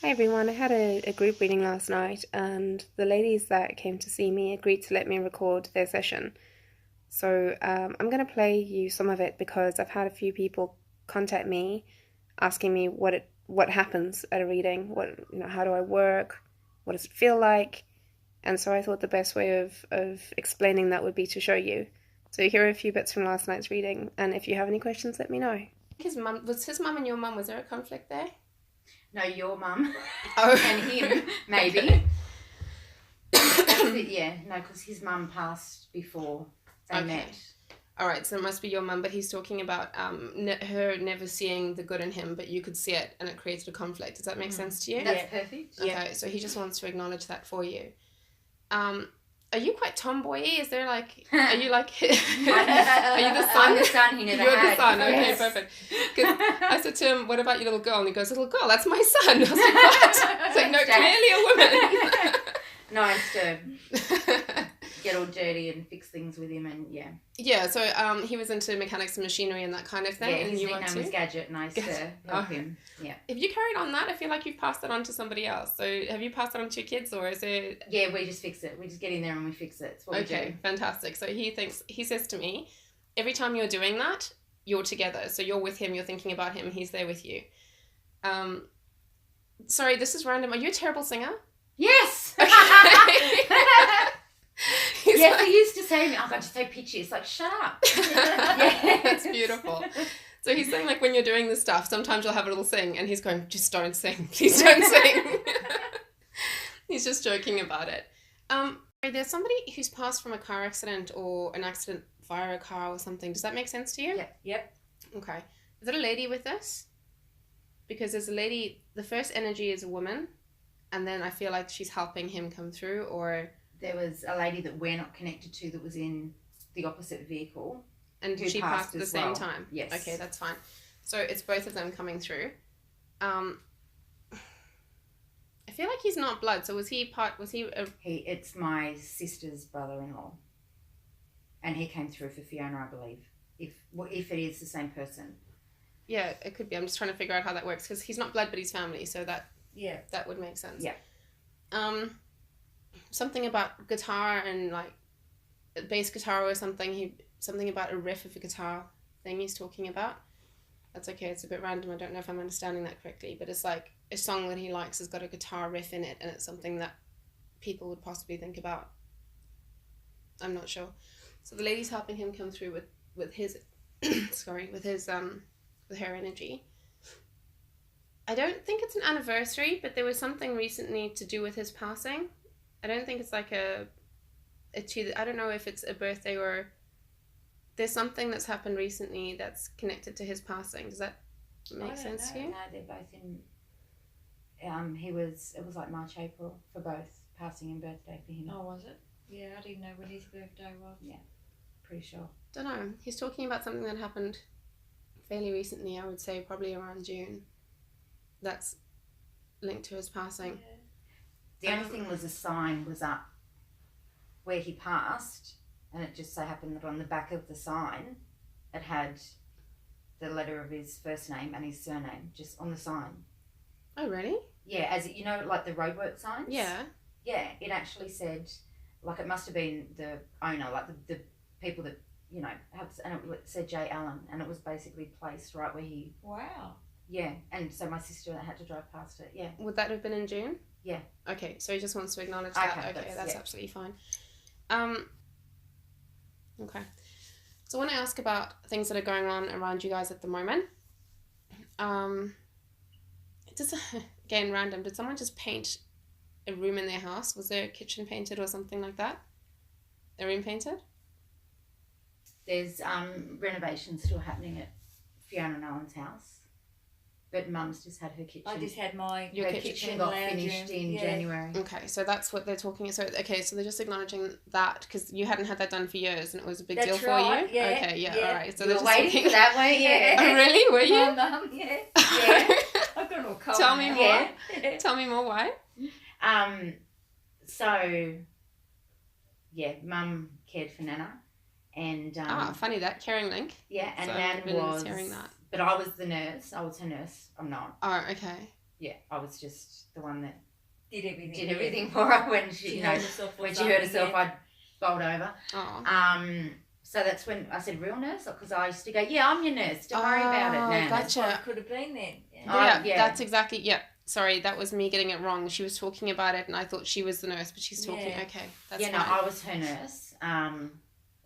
Hi everyone, I had a group reading last night and the ladies that came to see me agreed to let me record their session. So I'm going to play you some of it because I've had a few people contact me asking me what happens at a reading, how do I work, what does it feel like, and so I thought the best way of explaining that would be to show you. So here are a few bits from last night's reading, and if you have any questions, let me know. His mum and your mum, was there a conflict there? No, your mum. Oh. And him, maybe. Because his mum passed before they met. All right, so it must be your mum, but he's talking about her never seeing the good in him, but you could see it and it created a conflict. Does that make sense to you? That's perfect. Okay, so he just wants to acknowledge that for you. Are you quite tomboy-y? Is there like, are you like, are you the son? I'm the son he never You're had. the son, okay, Yes. perfect. Because I said to him, what about your little girl? And he goes, little girl, that's my son. I was like, what? It's like, no, clearly a woman. Nice to get all dirty and fix things with him and Yeah, so he was into mechanics and machinery and that kind of thing. Yeah, and his you nickname was Gadget and I used to help him. Yeah. Have you carried on that? I feel like you've passed that on to somebody else. So have you passed that on to your kids or is it... Yeah, we just fix it. We just get in there and we fix it. It's what we do. Okay, fantastic. So he says to me, every time you're doing that, you're together. So you're with him, you're thinking about him, he's there with you. Sorry, this is random. Are you a terrible singer? Yes! Okay. Yes, he used to say to me, oh God, you're so pitchy. It's like, shut up. That's beautiful. So he's saying like when you're doing this stuff, sometimes you'll have a little sing and he's going, just don't sing. Please don't sing. He's just joking about it. There's somebody who's passed from a car accident or an accident via a car or something. Does that make sense to you? Yep. Okay. Is it a lady with this? Because there's a lady, the first energy is a woman and then I feel like she's helping him come through or... There was a lady that we're not connected to that was in the opposite vehicle. And she passed at the same time? Yes. Okay, that's fine. So it's both of them coming through. I feel like he's not blood. So It's my sister's brother-in-law. And he came through for Fiona, I believe. If it is the same person. Yeah, it could be. I'm just trying to figure out how that works. Because he's not blood, but he's family. So that would make sense. Yeah. Something about guitar and like bass guitar or something. Something about a riff of a guitar thing he's talking about. That's okay. It's a bit random. I don't know if I'm understanding that correctly, but it's like a song that he likes has got a guitar riff in it, and it's something that people would possibly think about. I'm not sure. So the lady's helping him come through with his with her energy. I don't think it's an anniversary, but there was something recently to do with his passing. I don't think it's like I don't know if it's a birthday or there's something that's happened recently that's connected to his passing. Does that make sense to you? No, they're both in. It was like March, April for both passing and birthday for him. Oh, was it? Yeah, I didn't know when his birthday was. Yeah, pretty sure. Don't know. He's talking about something that happened fairly recently. I would say probably around June. That's linked to his passing. Yeah. The only thing was a sign was up where he passed, and it just so happened that on the back of the sign, it had the letter of his first name and his surname just on the sign. Oh, really? Yeah, as you know, like the roadwork signs. Yeah. Yeah, it actually said, like it must have been the owner, like the people that have, and it said J. Allen, and it was basically placed right where he. Wow. Yeah, and so my sister had to drive past it. Yeah. Would that have been in June? Yeah. Okay, so he just wants to acknowledge that. Okay, that's absolutely fine. Okay. So I want to ask about things that are going on around you guys at the moment. Again, random. Did someone just paint a room in their house? Was their kitchen painted or something like that? A room painted? There's renovations still happening at Fiona and Alan's house. But Mum's just had her kitchen. I just had her kitchen got finished in January. Okay, so that's what they're talking. So they're just acknowledging that because you hadn't had that done for years and it was a big deal for you. Yeah. Okay, yeah, all right. So You they're were just waiting talking. for that way, yeah. Oh, really? Were you? My mum, yeah. I've got all cold. Tell me now. more. Yeah. Tell me more. Why? So, yeah, Mum cared for Nana, and funny that caring link. yeah, and So Nan I've been was hearing that. But I was the nurse. I was her nurse. I'm not. Oh, okay. I was just the one that Did everything. did everything for her when she, hurt herself. when she hurt herself, I'd bowled over. Oh. So that's when I said, real nurse? Because I used to go, yeah, I'm your nurse. Don't worry about it. Oh, Nan. gotcha. That's what it could have been then. Yeah, that's exactly, Sorry, that was me getting it wrong. She was talking about it and I thought she was the nurse, but she's talking, okay, that's fine. I was her nurse.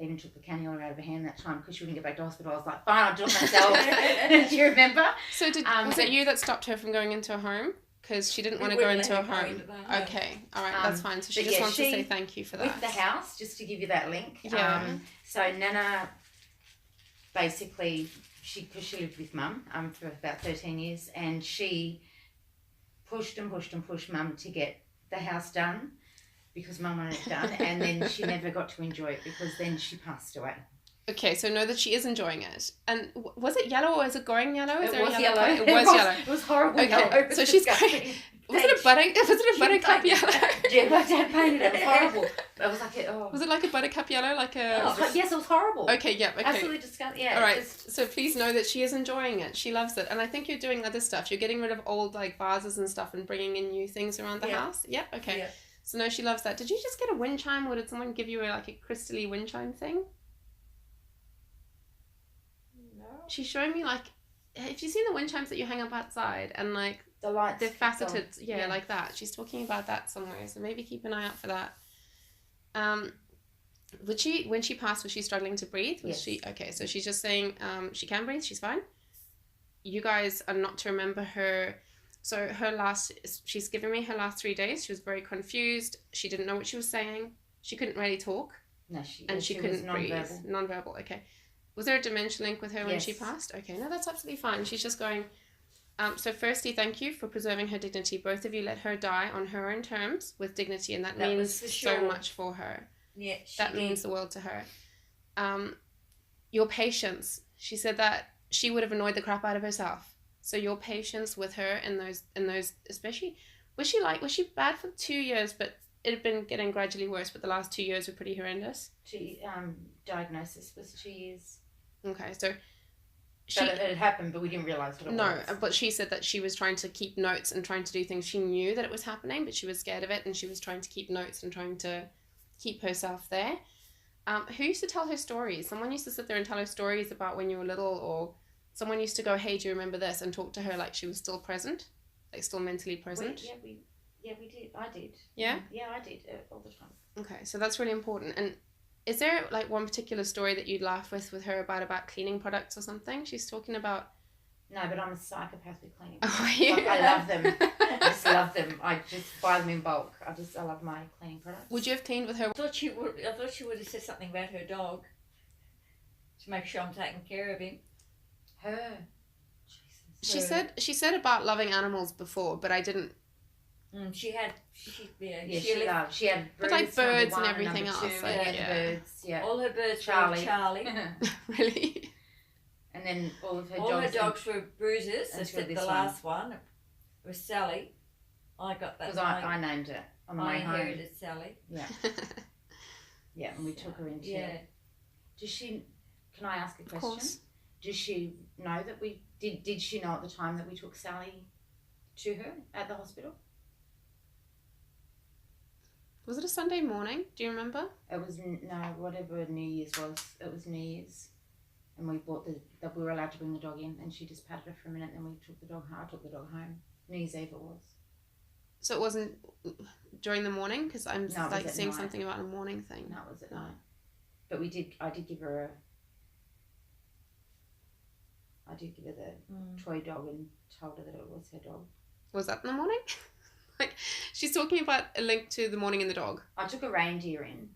Even took the cannula out of her hand that time because she wouldn't get back to hospital. I was like, fine, I'll do it myself. Do you remember? So was it you that stopped her from going into a home? Because she didn't want to go into a home. Okay, all right, that's fine. So she just wants to say thank you for that. With the house, just to give you that link. Yeah. So Nana, basically, because she lived with Mum for about 13 years, and she pushed and pushed and pushed Mum to get the house done because Mum wanted it done, and then she never got to enjoy it because then she passed away. Okay, so know that she is enjoying it. And was it yellow or is it going yellow? It was yellow. It was yellow. It was horrible. Okay, yellow. so she's going. Was it a buttercup yellow? Yeah, my dad painted it. It was horrible. It was like Was it like a buttercup yellow, like a? Yes, it was horrible. Okay, yeah, okay. Absolutely disgusting. Yeah. All right. So please know that she is enjoying it. She loves it, and I think you're doing other stuff. You're getting rid of old like vases and stuff, and bringing in new things around the house. Yeah. Okay. Yeah. So no, she loves that. Did you just get a wind chime, or did someone give you a crystally wind chime thing? No. She's showing me have you seen the wind chimes that you hang up outside and like the lights? They're faceted, like that. She's talking about that somewhere, so maybe keep an eye out for that. When she passed, was she struggling to breathe? Was she okay? So she's just saying she can breathe. She's fine. You guys are not to remember her. So she's given me her last 3 days. She was very confused. She didn't know what she was saying. She couldn't really talk. No, she couldn't breathe. Non-verbal. Okay. Was there a dementia link with her when she passed? Okay, no, that's absolutely fine. She's just going. So firstly, thank you for preserving her dignity. Both of you let her die on her own terms with dignity, and that means so much for her. Yeah, that means the world to her. Your patience. She said that she would have annoyed the crap out of herself. So your patience with her in those especially, was she bad for 2 years, but it had been getting gradually worse, but the last 2 years were pretty horrendous. Diagnosis was 2 years. Okay, so it had happened, but we didn't realise what it was. No, but she said that she was trying to keep notes and trying to do things. She knew that it was happening, but she was scared of it, and she was trying to keep notes and trying to keep herself there. Who used to tell her stories? Someone used to sit there and tell her stories about when you were little, or someone used to go, hey, do you remember this? And talk to her like she was still present, like still mentally present. We did. I did. Yeah? Yeah, I did all the time. Okay, so that's really important. And is there like one particular story that you'd laugh with her about cleaning products or something? She's talking about... No, but I'm a psychopath with cleaning products. Oh, are you? I love them. I just love them. I just buy them in bulk. I love my cleaning products. Would you have cleaned with her? I thought she would have said something about her dog to make sure I'm taking care of him. Her. Jesus. She said about loving animals before, but I didn't. She had but like birds and everything else. Birds, all her birds Charlie. were Charlie. Really? And then all her dogs were bruises, except the last one was Sally. I got that. Because I named it on the way home. I inherited Sally. Yeah. Yeah, and we took her into. Yeah. Does she? Can I ask a question? Of course. Does she know that we did? Did she know at the time that we took Sally to her at the hospital? Was it a Sunday morning? Do you remember? It was whatever New Year's was. It was New Year's, and we bought that we were allowed to bring the dog in, and she just patted her for a minute, and then we took the dog. I took the dog home. New Year's Eve it was. So it wasn't during the morning, because I'm seeing night. Something about a morning thing. No, it was at night. But I did give her the toy dog and told her that it was her dog. Was that in the morning? Like, she's talking about a link to the morning and the dog. I took a reindeer in,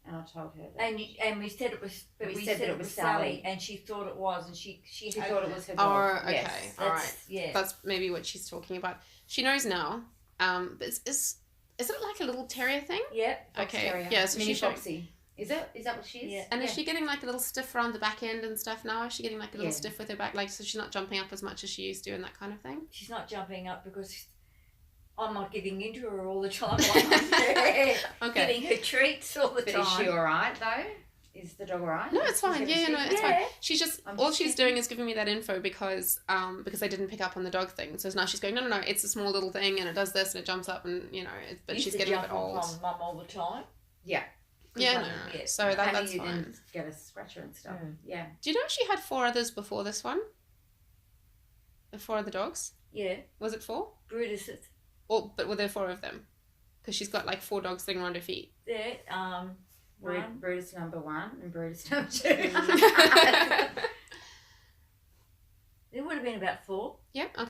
and I told her that. And we said it was, but we said it was Sally, and she thought it was, and she thought it was her dog. Oh, okay, yes. All right. Yeah, that's maybe what she's talking about. She knows now. But is it like a little terrier thing? Yep. Okay. Terrier. Yeah. So Mini Foxy. Is that what she is? Yeah. And is she getting like a little stiff around the back end and stuff now? Is she getting like a little stiff with her back, like so she's not jumping up as much as she used to and that kind of thing? She's not jumping up because I'm not giving into her all the time. Okay. Giving her treats all the time. But is she all right though? Is the dog alright? No, it's fine. Yeah, no, it's fine. She's just she's doing is giving me that info because I didn't pick up on the dog thing. So now she's going, no, it's a small little thing and it does this and it jumps up and but she's getting a bit old. Mum all the time. Yeah. Yeah, no. So that's fine. Didn't get a scratcher and stuff. Yeah. Do you know she had 4 others before this one? 4 other dogs? Yeah. Was it 4? Brutus. But were there 4 of them? Because she's got like 4 dogs sitting around her feet. Yeah. Brutus number 1 and Brutus number 2. There would have been about 4. Yeah. Okay.